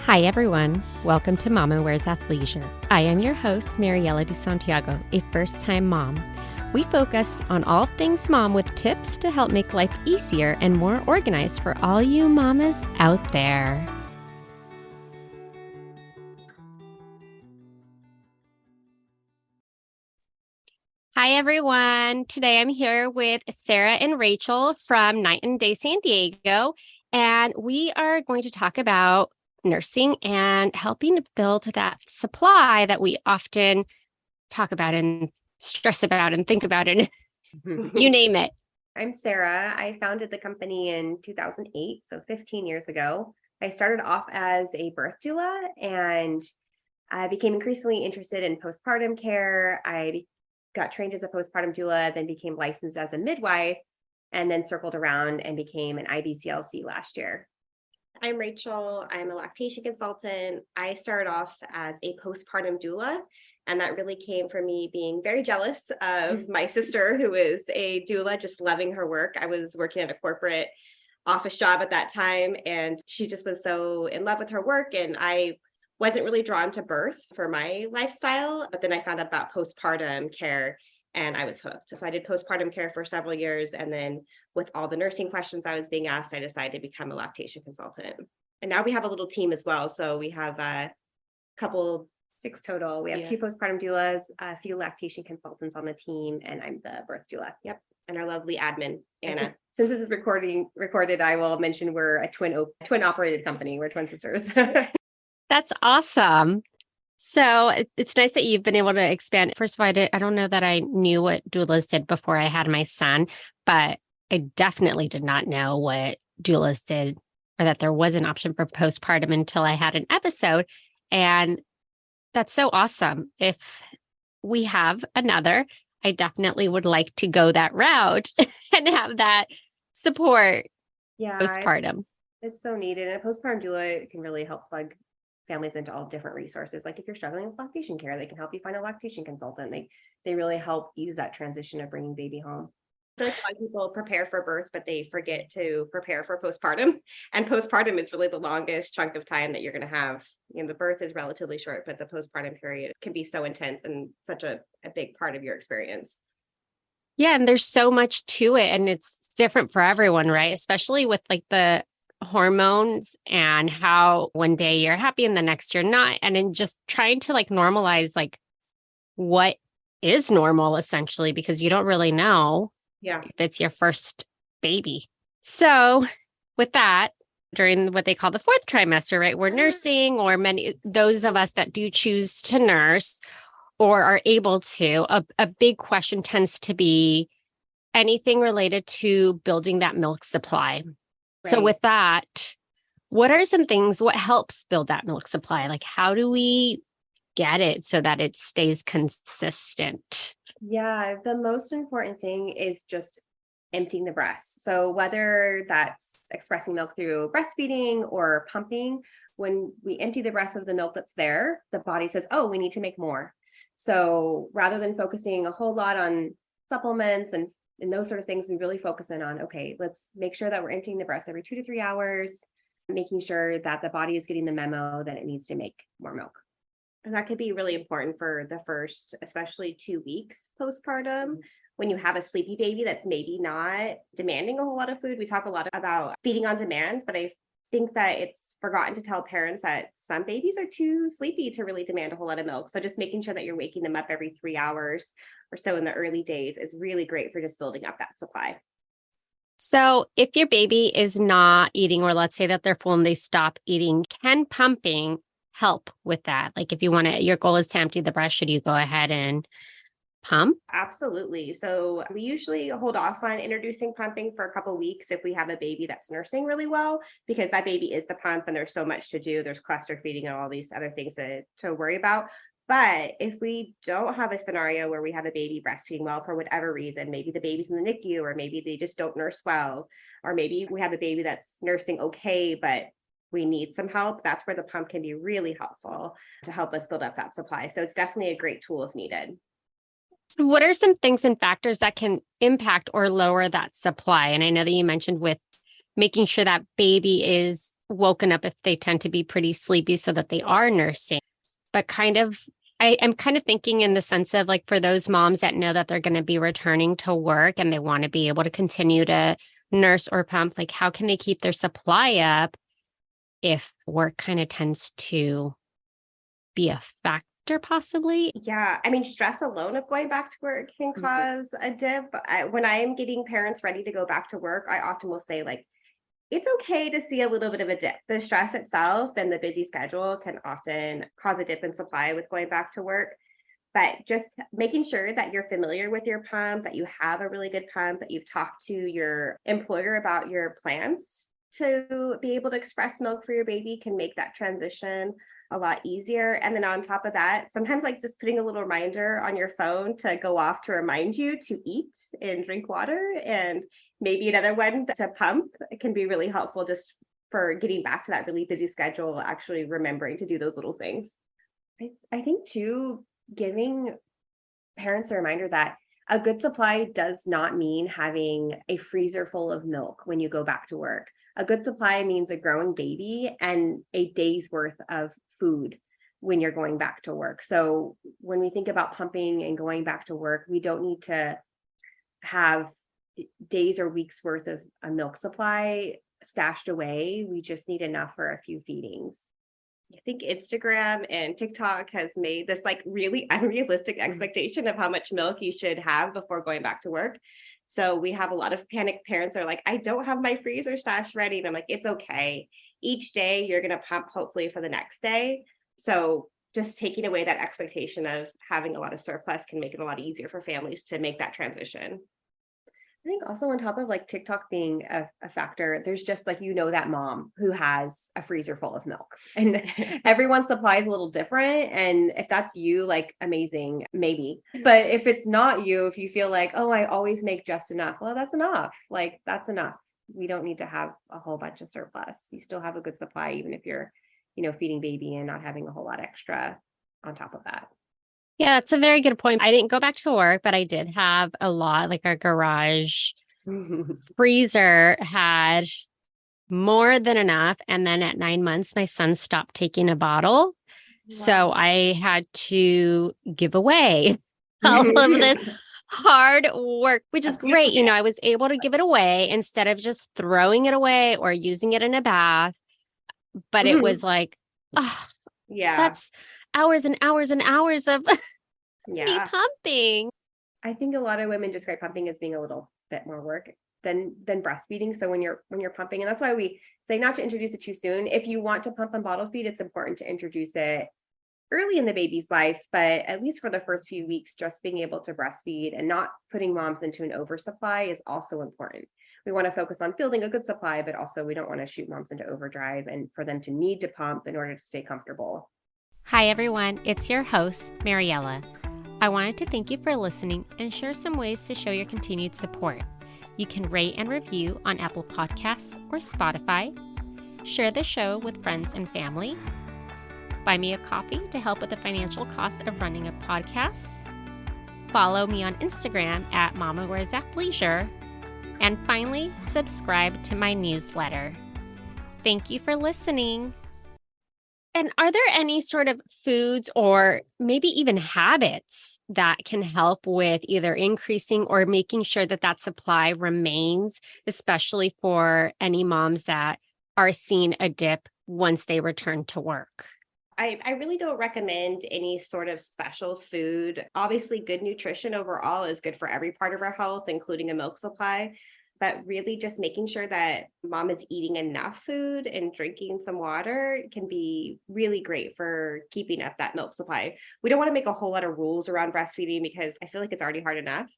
Hi, everyone. Welcome to Mama Wears Athleisure. I am your host, Mariela de Santiago, a first-time mom. We focus on all things mom with tips to help make life easier and more organized for all you mamas out there. Hi, everyone. Today I'm here with Sarah and Rachel from Night and Day San Diego, and we are going to talk about nursing and helping to build that supply that we often talk about and stress about and think about and you name it. I'm Sarah. I founded the company in 2008, so 15 years ago. I started off as a birth doula and I became increasingly interested in postpartum care. I got trained as a postpartum doula, then became licensed as a midwife, and then circled around and became an IBCLC last year. I'm Rachel. I'm a lactation consultant. I started off as a postpartum doula, and that really came from me being very jealous of my sister, who is a doula, just loving her work. I was working at a corporate office job at that time, and she just was so in love with her work. And I wasn't really drawn to birth for my lifestyle, but then I found out about postpartum care and I was hooked. So I did postpartum care for several years. And then with all the nursing questions I was being asked, I decided to become a lactation consultant. And now we have a little team as well. So we have a couple, 6 total. We have 2 postpartum doulas, a few lactation consultants on the team, and I'm the birth doula. Yep. And our lovely admin, Anna. Since this is recorded, I will mention we're a twin operated company. We're twin sisters. That's awesome. So it's nice that you've been able to expand. First of all, I don't know that I knew what doulas did before I had my son, but I definitely did not know what doulas did or that there was an option for postpartum until I had an episode. And that's so awesome. If we have another, I definitely would like to go that route and have that support postpartum. It's so needed. And a postpartum doula can really help plug families into all different resources. Like if you're struggling with lactation care, they can help you find a lactation consultant. They really help ease that transition of bringing baby home. I feel like a lot of people prepare for birth, but they forget to prepare for postpartum. And postpartum is really the longest chunk of time that you're going to have. The birth is relatively short, but the postpartum period can be so intense and such a big part of your experience. Yeah, and there's so much to it, and it's different for everyone, right? Especially with like the hormones and how one day you're happy and the next you're not. And then just trying to like normalize like what is normal essentially, because you don't really know if it's your first baby. So with that, during what they call the 4th trimester, right? We're nursing, or those of us that do choose to nurse or are able to, a big question tends to be anything related to building that milk supply. Right. So with that, what are some things, what helps build that milk supply? Like how do we get it so that it stays consistent? Yeah, the most important thing is just emptying the breast. So whether that's expressing milk through breastfeeding or pumping, when we empty the breast of the milk that's there, the body says, oh, we need to make more. So rather than focusing a whole lot on supplements and those sort of things, we really focus in on, okay, let's make sure that we're emptying the breast every 2 to 3 hours, making sure that the body is getting the memo that it needs to make more milk. And that could be really important for the first, especially 2 weeks postpartum, when you have a sleepy baby that's maybe not demanding a whole lot of food. We talk a lot about feeding on demand, but I think that it's forgotten to tell parents that some babies are too sleepy to really demand a whole lot of milk. So just making sure that you're waking them up every 3 hours or so in the early days is really great for just building up that supply. So if your baby is not eating, or let's say that they're full and they stop eating, can pumping help with that? Like if you want to, your goal is to empty the breast, should you go ahead and pump? Absolutely. So we usually hold off on introducing pumping for a couple of weeks if we have a baby that's nursing really well, because that baby is the pump and there's so much to do. There's cluster feeding and all these other things to worry about. But if we don't have a scenario where we have a baby breastfeeding well for whatever reason, maybe the baby's in the NICU, or maybe they just don't nurse well, or maybe we have a baby that's nursing okay, but we need some help, that's where the pump can be really helpful to help us build up that supply. So it's definitely a great tool if needed. What are some things and factors that can impact or lower that supply? And I know that you mentioned with making sure that baby is woken up if they tend to be pretty sleepy so that they are nursing. But I am kind of thinking in the sense of like for those moms that know that they're going to be returning to work and they want to be able to continue to nurse or pump, like how can they keep their supply up if work kind of tends to be a factor possibly? Yeah, I mean, stress alone of going back to work can cause a dip. When I am getting parents ready to go back to work, I often will say, like, it's okay to see a little bit of a dip. The stress itself and the busy schedule can often cause a dip in supply with going back to work. But just making sure that you're familiar with your pump, that you have a really good pump, that you've talked to your employer about your plans to be able to express milk for your baby can make that transition a lot easier. And then on top of that, sometimes like just putting a little reminder on your phone to go off to remind you to eat and drink water, and maybe another one to pump can be really helpful just for getting back to that really busy schedule, actually remembering to do those little things. I think too, giving parents a reminder that a good supply does not mean having a freezer full of milk when you go back to work. A good supply means a growing baby and a day's worth of food when you're going back to work. So when we think about pumping and going back to work, we don't need to have days or weeks worth of a milk supply stashed away. We just need enough for a few feedings. I think Instagram and TikTok has made this like really unrealistic expectation of how much milk you should have before going back to work. So we have a lot of panicked parents are like, I don't have my freezer stash ready. And I'm like, it's okay. Each day you're going to pump hopefully for the next day. So just taking away that expectation of having a lot of surplus can make it a lot easier for families to make that transition. I think also on top of like TikTok being a factor, there's just like, that mom who has a freezer full of milk, and everyone's supply is a little different. And if that's you, like amazing, maybe. But if it's not you, if you feel like, oh, I always make just enough, well, that's enough. Like that's enough. We don't need to have a whole bunch of surplus. You still have a good supply, even if you're, feeding baby and not having a whole lot extra on top of that. Yeah, that's a very good point. I didn't go back to work, but I did have a lot, like our garage freezer had more than enough. And then at 9 months, my son stopped taking a bottle. Wow. So I had to give away all of this hard work, which is great. I was able to give it away instead of just throwing it away or using it in a bath. But it was like, oh, yeah, that's hours and hours and hours of me pumping. I think a lot of women describe pumping as being a little bit more work than breastfeeding. So when you're pumping, and that's why we say not to introduce it too soon. If you want to pump and bottle feed, it's important to introduce it early in the baby's life, but at least for the first few weeks, just being able to breastfeed and not putting moms into an oversupply is also important. We want to focus on building a good supply, but also we don't want to shoot moms into overdrive and for them to need to pump in order to stay comfortable. Hi, everyone. It's your host, Mariella. I wanted to thank you for listening and share some ways to show your continued support. You can rate and review on Apple Podcasts or Spotify. Share the show with friends and family. Buy me a coffee to help with the financial cost of running a podcast. Follow me on Instagram at Mama Wears Athleisure. And finally, subscribe to my newsletter. Thank you for listening. And are there any sort of foods or maybe even habits that can help with either increasing or making sure that that supply remains, especially for any moms that are seeing a dip once they return to work? I really don't recommend any sort of special food. Obviously, good nutrition overall is good for every part of our health, including a milk supply. But really just making sure that mom is eating enough food and drinking some water can be really great for keeping up that milk supply. We don't want to make a whole lot of rules around breastfeeding because I feel like it's already hard enough.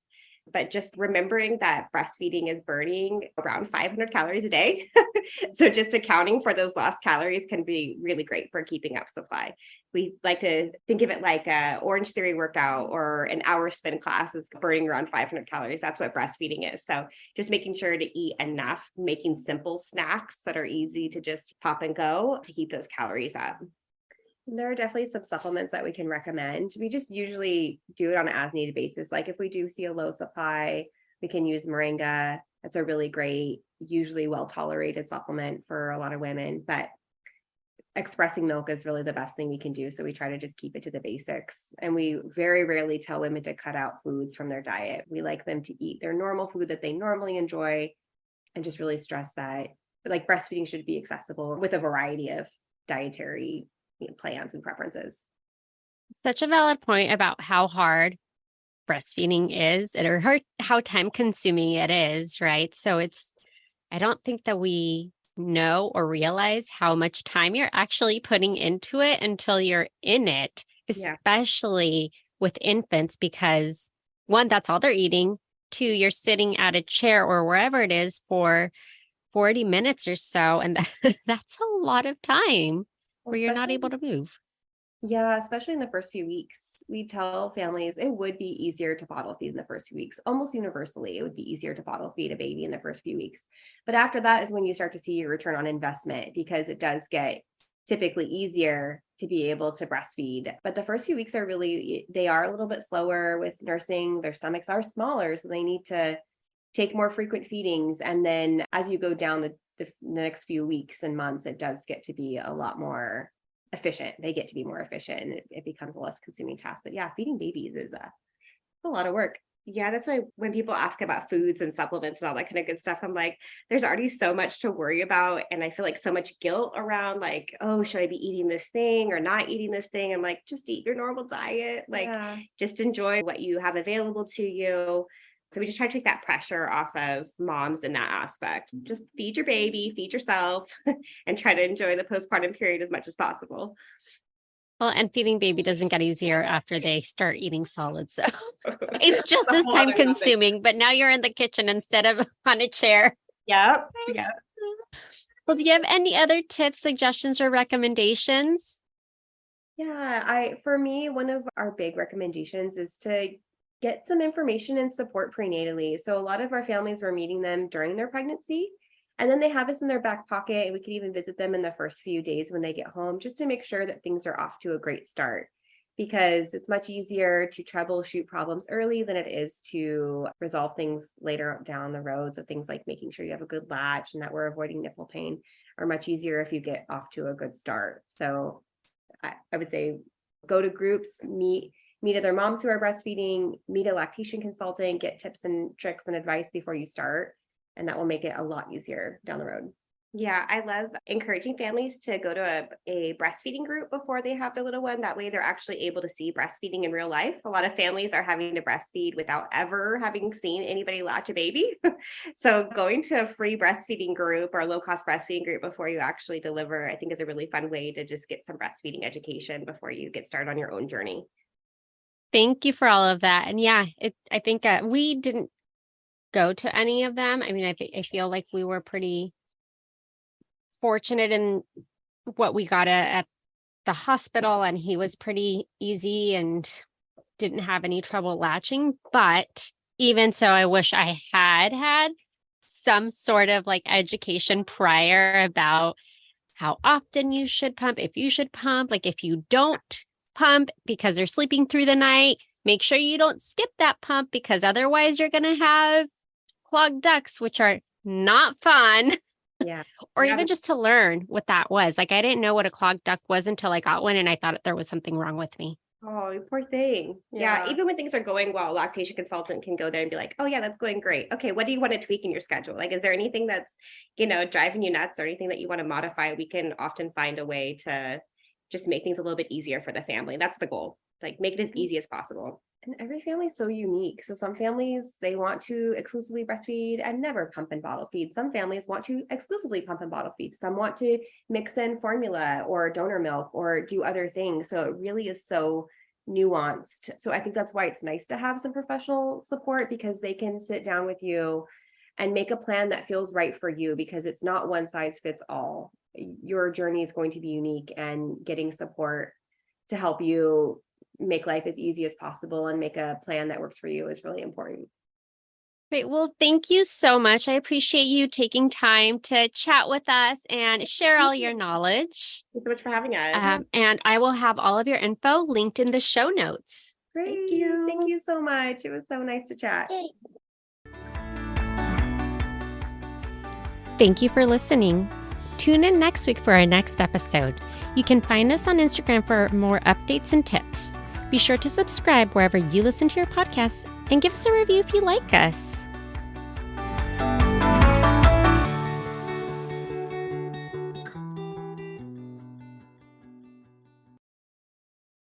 But just remembering that breastfeeding is burning around 500 calories a day. So just accounting for those lost calories can be really great for keeping up supply. We like to think of it like a Orange Theory workout or an hour spin class is burning around 500 calories. That's what breastfeeding is. So just making sure to eat enough, making simple snacks that are easy to just pop and go to keep those calories up. There are definitely some supplements that we can recommend. We just usually do it on an as needed basis. Like if we do see a low supply, we can use moringa It's a really great, usually well-tolerated supplement for a lot of women, but expressing milk is really the best thing we can do. So we try to just keep it to the basics. And we very rarely tell women to cut out foods from their diet. We like them to eat their normal food that they normally enjoy, and just really stress that like breastfeeding should be accessible with a variety of dietary plans and preferences. Such a valid point about how hard breastfeeding is and or how time consuming it is, right? So I don't think that we know or realize how much time you're actually putting into it until you're in it, Yeah. especially with infants, because one, that's all they're eating. Two, you're sitting at a chair or wherever it is for 40 minutes or so. And that's a lot of time Well, where you're not especially able to move. Yeah, especially in the first few weeks. We tell families it would be easier to bottle feed in the first few weeks. Almost universally, it would be easier to bottle feed a baby in the first few weeks. But after that is when you start to see your return on investment, because it does get typically easier to be able to breastfeed. But the first few weeks they are a little bit slower with nursing. Their stomachs are smaller, so they need to take more frequent feedings. And then as you go down the next few weeks and months, it does get to be a lot more efficient. They get to be more efficient, and it becomes a less consuming task. But yeah, feeding babies is a lot of work. Yeah, that's why when people ask about foods and supplements and all that kind of good stuff, I'm like, there's already so much to worry about. And I feel like so much guilt around like, oh, should I be eating this thing or not eating this thing? I'm like, just eat your normal diet. Like, Yeah. just enjoy what you have available to you. So we just try to take that pressure off of moms in that aspect. Just feed your baby, feed yourself, and try to enjoy the postpartum period as much as possible. Well, and feeding baby doesn't get easier after they start eating solids. So it's just A as whole time other topic. consuming, but now you're in the kitchen instead of on a chair. Yep. Yep. Well, do you have any other tips, suggestions, or recommendations? Yeah, for me, one of our big recommendations is to get some information and support prenatally. So a lot of our families were meeting them during their pregnancy, and then they have us in their back pocket, and we could even visit them in the first few days when they get home, just to make sure that things are off to a great start. Because it's much easier to troubleshoot problems early than it is to resolve things later down the road. So things like making sure you have a good latch and that we're avoiding nipple pain are much easier if you get off to a good start. So I would say go to groups, meet other moms who are breastfeeding, meet a lactation consultant, get tips and tricks and advice before you start. And that will make it a lot easier down the road. Yeah, I love encouraging families to go to a breastfeeding group before they have their little one. That way they're actually able to see breastfeeding in real life. A lot of families are having to breastfeed without ever having seen anybody latch a baby. So going to a free breastfeeding group or low cost breastfeeding group before you actually deliver, I think is a really fun way to just get some breastfeeding education before you get started on your own journey. Thank you for all of that. And yeah, I think we didn't go to any of them. I mean, I feel like we were pretty fortunate in what we got at the hospital, and he was pretty easy and didn't have any trouble latching. But even so, I wish I had some sort of like education prior about how often you should pump, if you should pump, like if you don't pump because they're sleeping through the night, make sure you don't skip that pump because otherwise you're going to have clogged ducts, which are not fun. Yeah. Or Yeah. even just to learn what that was. Like I didn't know what a clogged duct was until I got one and I thought there was something wrong with me. Oh, you poor thing. Yeah. Even when things are going well, a lactation consultant can go there and be like, oh, yeah, that's going great. Okay, what do you want to tweak in your schedule? Like, is there anything that's, driving you nuts or anything that you want to modify? We can often find a way to just make things a little bit easier for the family. That's the goal. Like, make it as easy as possible. And every family is so unique. So some families, they want to exclusively breastfeed and never pump and bottle feed. Some families want to exclusively pump and bottle feed. Some want to mix in formula or donor milk or do other things. So it really is so nuanced. So I think that's why it's nice to have some professional support, because they can sit down with you and make a plan that feels right for you, because it's not one size fits all. Your journey is going to be unique, and getting support to help you make life as easy as possible and make a plan that works for you is really important. Great. Well, thank you so much. I appreciate you taking time to chat with us and share all your knowledge. Thanks so much for having us. And I will have all of your info linked in the show notes. Great. Thank you. Thank you so much. It was so nice to chat. Yay. Thank you for listening. Tune in next week for our next episode. You can find us on Instagram for more updates and tips. Be sure to subscribe wherever you listen to your podcasts and give us a review if you like us.